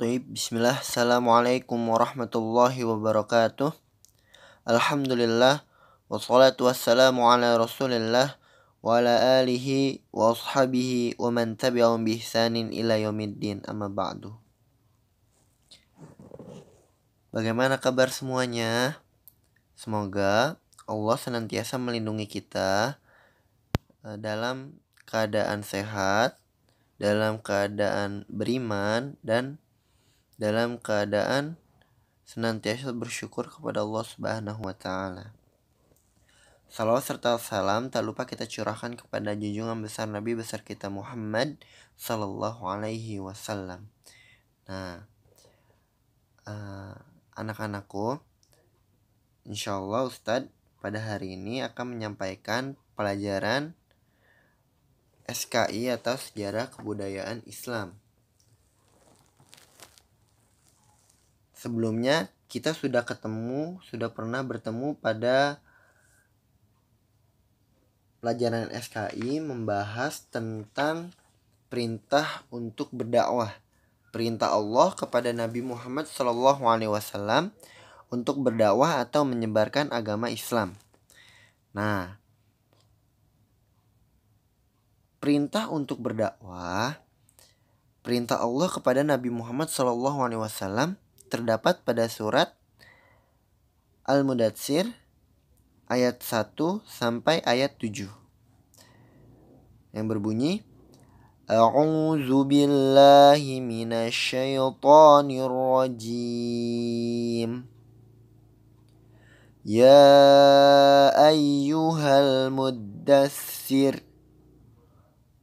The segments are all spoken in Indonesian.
Bismillah. Assalamualaikum warahmatullahi wabarakatuh. Alhamdulillah. Wassalatu wassalamu ala rasulillah wa ala alihi wa ashabihi wa man tabi'ahum bi ihsanin ila yaumiddin, amma ba'du. Bagaimana kabar semuanya? Semoga Allah senantiasa melindungi kita dalam keadaan sehat, dalam keadaan beriman, dan dalam keadaan senantiasa bersyukur kepada Allah Subhanahu wa Ta'ala. Salawat serta salam tak lupa kita curahkan kepada junjungan besar Nabi besar kita Muhammad Sallallahu Alaihi Wasallam. Nah, anak-anakku, insya Allah Ustadz pada hari ini akan menyampaikan pelajaran SKI atau Sejarah Kebudayaan Islam. Sebelumnya kita sudah pernah bertemu pada pelajaran SKI membahas tentang perintah untuk berdakwah. Perintah Allah kepada Nabi Muhammad SAW untuk berdakwah atau menyebarkan agama Islam. Nah, perintah untuk berdakwah, perintah Allah kepada Nabi Muhammad SAW terdapat pada surat Al-Mudatsir ayat 1 sampai ayat 7 yang berbunyi, A'udzu billahi minasyaitonir rajim. Ya ayyuhal muddatsir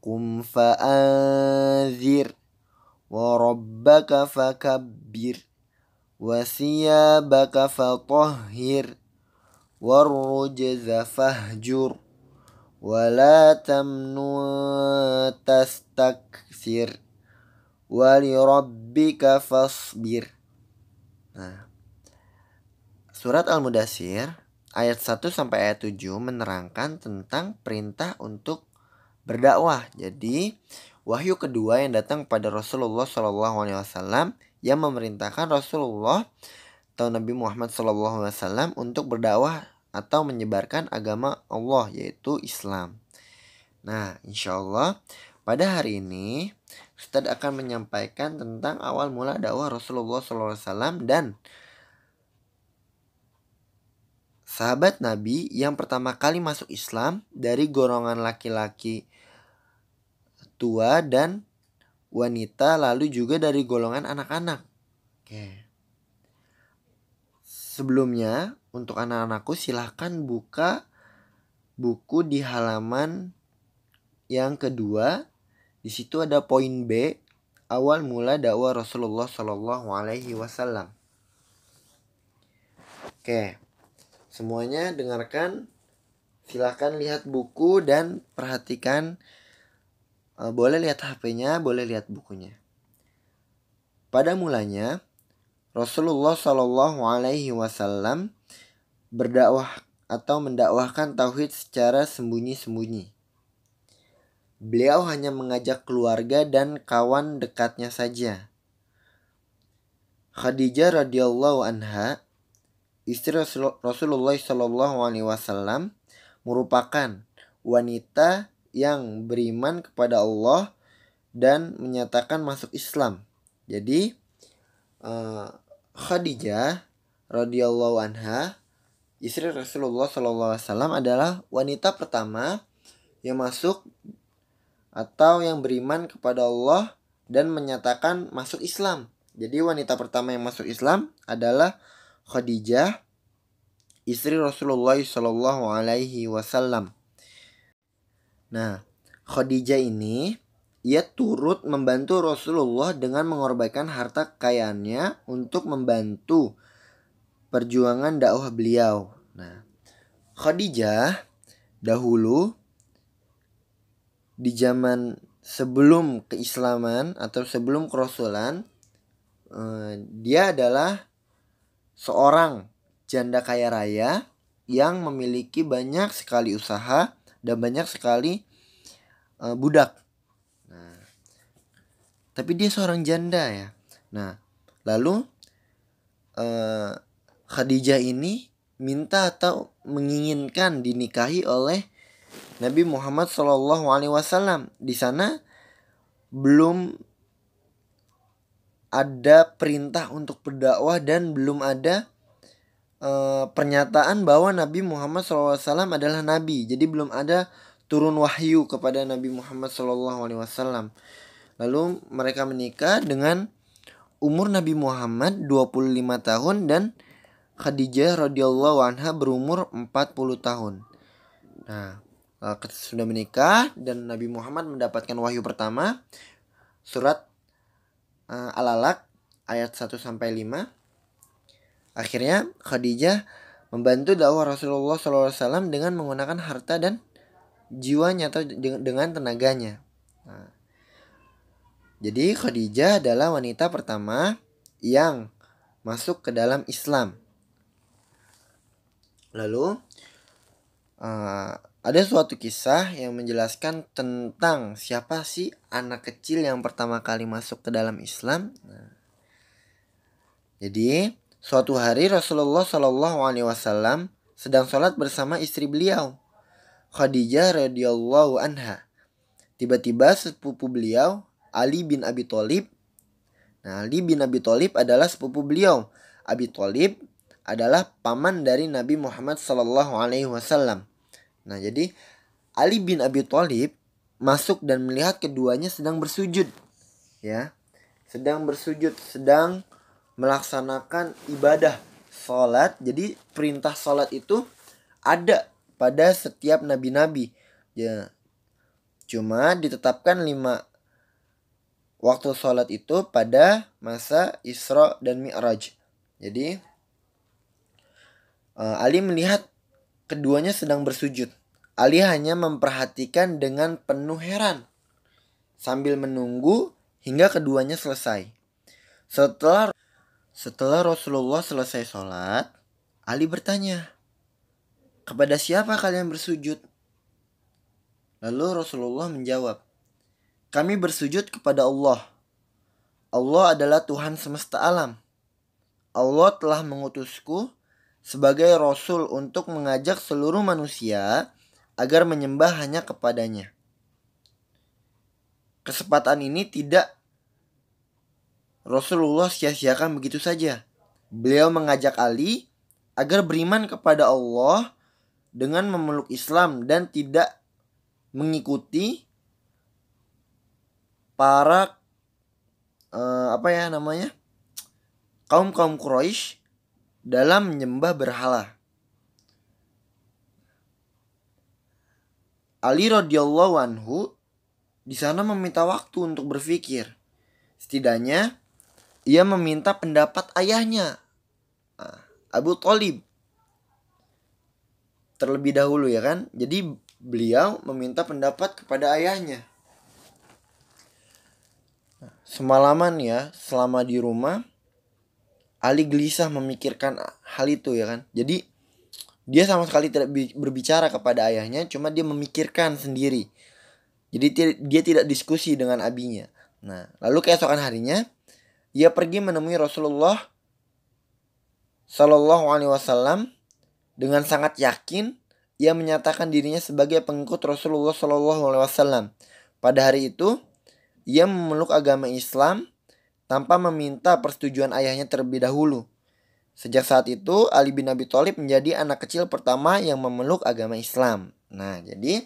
qum fa'anzir wa rabbaka fakabbir wasiyabaka fatahhir warrujza fahjur wala tamnun tastakthir walirabbika fasbir. Nah, surat Al-Mudatsir ayat 1 sampai ayat 7 menerangkan tentang perintah untuk berdakwah. Jadi, wahyu kedua yang datang pada Rasulullah SAW yang memerintahkan Rasulullah atau Nabi Muhammad SAW untuk berdakwah atau menyebarkan agama Allah, yaitu Islam. Nah, insya Allah pada hari ini Ustadz akan menyampaikan tentang awal mula dakwah Rasulullah SAW dan sahabat Nabi yang pertama kali masuk Islam dari golongan laki-laki tua dan wanita, lalu juga dari golongan anak-anak. Oke. Sebelumnya, untuk anak-anakku silahkan buka buku di halaman yang kedua. Di situ ada poin B, awal mula dakwah Rasulullah Shallallahu Alaihi Wasallam. Oke, semuanya dengarkan. Silahkan lihat buku dan perhatikan. Boleh lihat HP-nya, boleh lihat bukunya. Pada mulanya, Rasulullah Shallallahu Alaihi Wasallam berdakwah atau mendakwahkan tauhid secara sembunyi-sembunyi. Beliau hanya mengajak keluarga dan kawan dekatnya saja. Khadijah radhiyallahu anha, istri Rasulullah Shallallahu Alaihi Wasallam, merupakan wanita yang beriman kepada Allah dan menyatakan masuk Islam. Jadi Khadijah radhiyallahu anha, istri Rasulullah SAW, adalah wanita pertama yang masuk atau yang beriman kepada Allah dan menyatakan masuk Islam. Jadi wanita pertama yang masuk Islam adalah Khadijah, istri Rasulullah SAW. Nah, Khadijah ini ia turut membantu Rasulullah dengan mengorbankan harta kekayaannya untuk membantu perjuangan dakwah beliau. Nah, Khadijah dahulu di zaman sebelum keislaman atau sebelum kerasulan, dia adalah seorang janda kaya raya yang memiliki banyak sekali usaha dan banyak sekali budak. Nah, tapi dia seorang janda ya. Nah, Lalu Khadijah ini minta atau menginginkan dinikahi oleh Nabi Muhammad SAW. Di sana belum ada perintah untuk berdakwah dan belum ada pernyataan bahwa Nabi Muhammad SAW adalah nabi. Jadi belum ada turun wahyu kepada Nabi Muhammad SAW. Lalu mereka menikah dengan umur Nabi Muhammad 25 tahun dan Khadijah radhiyallahu anha berumur 40 tahun. Nah, sudah menikah dan Nabi Muhammad mendapatkan wahyu pertama, surat Al-Alaq ayat 1 sampai 5. Akhirnya Khadijah membantu dakwah Rasulullah SAW dengan menggunakan harta dan jiwanya atau dengan tenaganya. Nah, jadi Khadijah adalah wanita pertama yang masuk ke dalam Islam. Lalu ada suatu kisah yang menjelaskan tentang siapa sih anak kecil yang pertama kali masuk ke dalam Islam. Nah, jadi suatu hari Rasulullah SAW sedang sholat bersama istri beliau, Khadijah radhiyallahu anha. Tiba-tiba sepupu beliau, Ali bin Abi Thalib. Nah, Ali bin Abi Thalib adalah sepupu beliau. Abi Thalib adalah paman dari Nabi Muhammad SAW. Nah, jadi Ali bin Abi Thalib masuk dan melihat keduanya sedang bersujud, ya, sedang bersujud, sedang melaksanakan ibadah sholat. Jadi perintah sholat itu ada pada setiap nabi-nabi, ya. Cuma ditetapkan 5 waktu sholat itu pada masa Isra dan Mi'raj. Jadi Ali melihat keduanya sedang bersujud. Ali hanya memperhatikan dengan penuh heran sambil menunggu hingga keduanya selesai. Setelah Rasulullah selesai sholat, Ali bertanya, "Kepada siapa kalian bersujud?" Lalu Rasulullah menjawab, "Kami bersujud kepada Allah. Allah adalah Tuhan semesta alam. Allah telah mengutusku sebagai Rasul untuk mengajak seluruh manusia agar menyembah hanya kepadanya. Kesempatan ini tidak Rasulullah sia-siakan begitu saja. Beliau mengajak Ali agar beriman kepada Allah dengan memeluk Islam dan tidak mengikuti para kaum Quraisy dalam menyembah berhala. Ali radhiyallahu anhu di sana meminta waktu untuk berpikir. Setidaknya ia meminta pendapat ayahnya, Abu Thalib, terlebih dahulu, ya kan? Jadi beliau meminta pendapat kepada ayahnya. Semalaman, ya, selama di rumah Ali gelisah memikirkan hal itu, ya kan? Jadi dia sama sekali tidak berbicara kepada ayahnya, cuma dia memikirkan sendiri. Jadi dia tidak diskusi dengan abinya. Nah, lalu keesokan harinya ia pergi menemui Rasulullah SAW dengan sangat yakin. Ia menyatakan dirinya sebagai pengikut Rasulullah SAW. Pada hari itu ia memeluk agama Islam tanpa meminta persetujuan ayahnya terlebih dahulu. Sejak saat itu Ali bin Abi Thalib menjadi anak kecil pertama yang memeluk agama Islam. Nah, jadi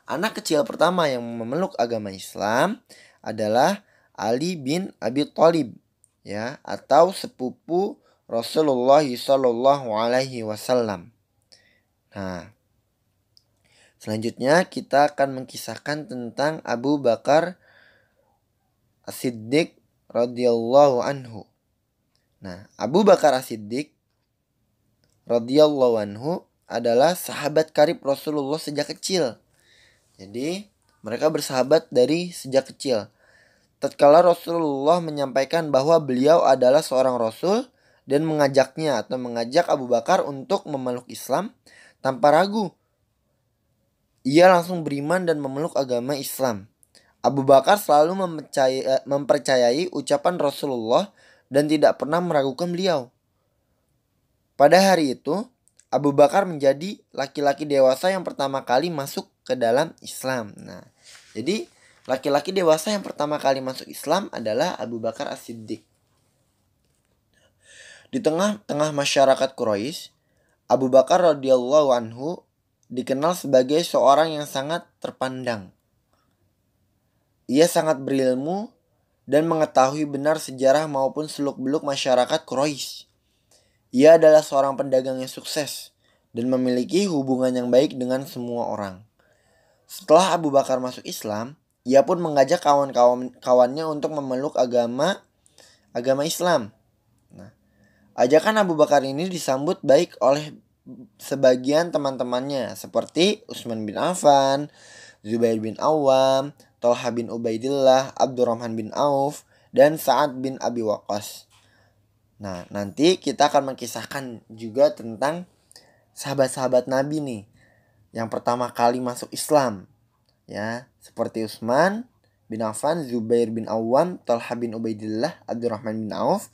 anak kecil pertama yang memeluk agama Islam adalah Ali bin Abi Thalib, ya, atau sepupu Rasulullah SAW. Nah, selanjutnya kita akan mengkisahkan tentang Abu Bakar As-Siddiq radhiyallahu anhu. Nah, Abu Bakar As-Siddiq radhiyallahu anhu adalah sahabat karib Rasulullah sejak kecil. Jadi mereka bersahabat dari sejak kecil. Tatkala Rasulullah menyampaikan bahwa beliau adalah seorang Rasul dan mengajak Abu Bakar untuk memeluk Islam tanpa ragu, ia langsung beriman dan memeluk agama Islam. Abu Bakar selalu mempercayai ucapan Rasulullah dan tidak pernah meragukan beliau. Pada hari itu, Abu Bakar menjadi laki-laki dewasa yang pertama kali masuk ke dalam Islam. Nah, jadi laki-laki dewasa yang pertama kali masuk Islam adalah Abu Bakar As-Siddiq. Di tengah-tengah masyarakat Quraisy, Abu Bakar radhiyallahu anhu dikenal sebagai seorang yang sangat terpandang. Ia sangat berilmu dan mengetahui benar sejarah maupun seluk-beluk masyarakat Quraisy. Ia adalah seorang pedagang yang sukses dan memiliki hubungan yang baik dengan semua orang. Setelah Abu Bakar masuk Islam, ia pun mengajak kawan-kawannya untuk memeluk agama Islam. Nah, ajakan Abu Bakar ini disambut baik oleh sebagian teman-temannya seperti Utsman bin Affan, Zubair bin Awam, Thalhah bin Ubaidillah, Abdurrahman bin Auf, dan Sa'ad bin Abi Waqqas. Nah, nanti kita akan mengisahkan juga tentang sahabat-sahabat Nabi nih yang pertama kali masuk Islam. Ya, seperti Utsman bin Affan, Zubair bin Awam, Thalhah bin Ubaidillah, Abdurrahman bin Auf,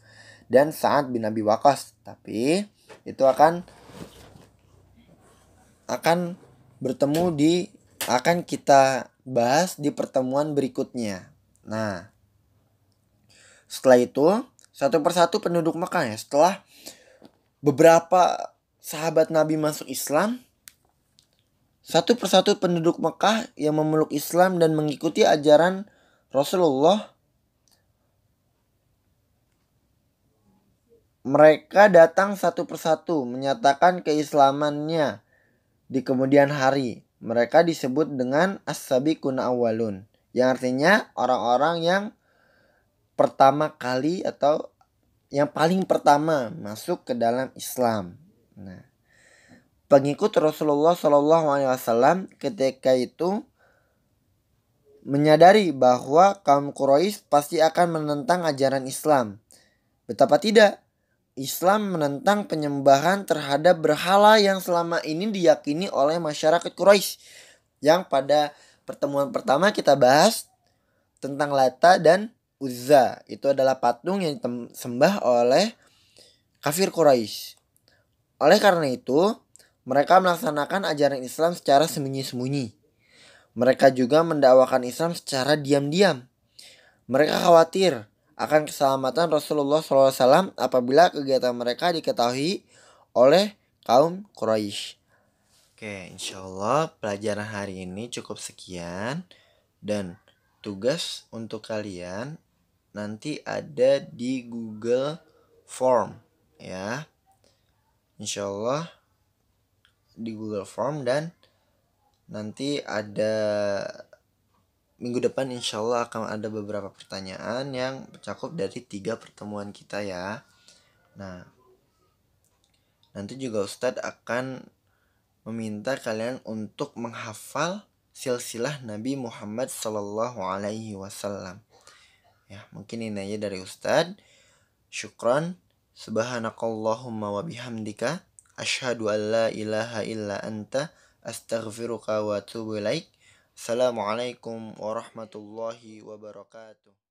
dan Sa'ad bin Abi Waqqas. Tapi itu akan akan kita bahas di pertemuan berikutnya. Nah, setelah itu satu persatu penduduk Mekah ya. Setelah beberapa sahabat Nabi masuk Islam, satu persatu penduduk Mekah yang memeluk Islam dan mengikuti ajaran Rasulullah, mereka datang satu persatu menyatakan keislamannya di kemudian hari. Mereka disebut dengan as-sabiqun awwalun, yang artinya orang-orang yang pertama kali atau yang paling pertama masuk ke dalam Islam. Nah, pengikut Rasulullah SAW ketika itu menyadari bahwa kaum Quraisy pasti akan menentang ajaran Islam. Betapa tidak, Islam menentang penyembahan terhadap berhala yang selama ini diyakini oleh masyarakat Quraisy. Yang pada pertemuan pertama kita bahas tentang Lata dan Uzza. Itu adalah patung yang disembah oleh kafir Quraisy. Oleh karena itu, mereka melaksanakan ajaran Islam secara sembunyi-sembunyi. Mereka juga mendakwakan Islam secara diam-diam. Mereka khawatir akan keselamatan Rasulullah SAW apabila kegiatan mereka diketahui oleh kaum Quraisy. Oke, insya Allah pelajaran hari ini cukup sekian. Dan tugas untuk kalian nanti ada di Google Form ya. Insya Allah di Google Form, dan nanti ada minggu depan insya Allah akan ada beberapa pertanyaan yang mencakup dari 3 pertemuan kita ya. Nah, nanti juga Ustadz akan meminta kalian untuk menghafal silsilah Nabi Muhammad Sallallahu Alaihi Wasallam. Ya, mungkin ini aja dari Ustadz. Syukran. Subhanakallahumma wa bihamdika asyhadu an la ilaha illa anta astaghfiruka wa atubu ilaik. Assalamualaikum warahmatullahi wabarakatuh.